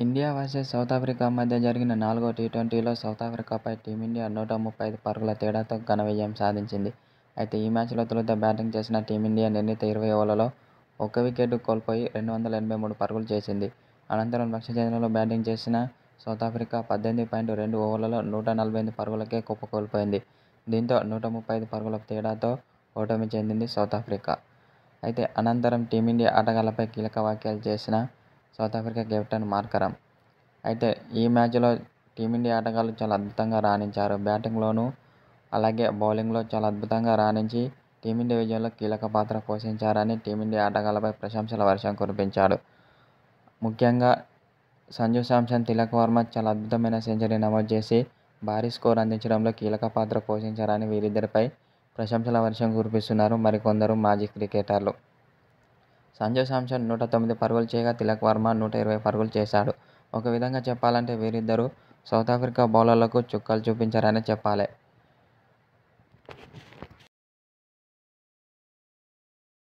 India versus south Africa మధ్య జరిగిన 4వ టీ20లో సౌత్ ఆఫ్రికాపై టీమిండియా 135 పరుగుల తేడాతో ఘన విజయం సాధించింది. అయితే ఈ మ్యాచ్లో తొలుత బ్యాటింగ్ చేసిన టీమిండియా నిర్ణీత 20 ఓవర్లలో ఒక్క వికెట్ కోల్పోయి 283 పరుగులు చేసింది. అనంతరం లక్ష్యఛేదనలో బ్యాటింగ్ చేసిన సౌతాఫ్రికా 18.2 ఓవర్లలో 148 పరుగులకే కుప్పకూలిపోయింది. దీంతో 135 పరుగుల తేడాతో ఓటమి చెందింది సౌతాఫ్రికా. అయితే అనంతరం టీమిండియా ఆటగాళ్లపై కీలక వ్యాఖ్యలు చేసిన సౌతాఫ్రికా కెప్టెన్ మార్కరమ్. అయితే ఈ మ్యాచ్లో టీమిండియా ఆటగాళ్లు చాలా అద్భుతంగా రాణించారు. బ్యాటింగ్లోనూ అలాగే బౌలింగ్లో చాలా అద్భుతంగా రాణించి టీమిండియా విజయంలో కీలక పాత్ర పోషించారని టీమిండియా ఆటగాళ్లపై ప్రశంసల వర్షం కురిపించాడు. ముఖ్యంగా సంజు శాంసన్, తిలక్ వర్మ చాలా అద్భుతమైన సెంచరీ నమోదు చేసి భారీ స్కోర్ అందించడంలో కీలక పాత్ర పోషించారని వీరిద్దరిపై ప్రశంసల వర్షం కురిపిస్తున్నారు మరికొందరు మాజీ క్రికెటర్లు. సంజు శాంసన్ 109 పరుగులు చేయగా తిలక్ వర్మ 120 పరుగులు చేశాడు. ఒక విధంగా చెప్పాలంటే వీరిద్దరూ సౌతాఫ్రికా బౌలర్లకు చుక్కలు చూపించారనే చెప్పాలి.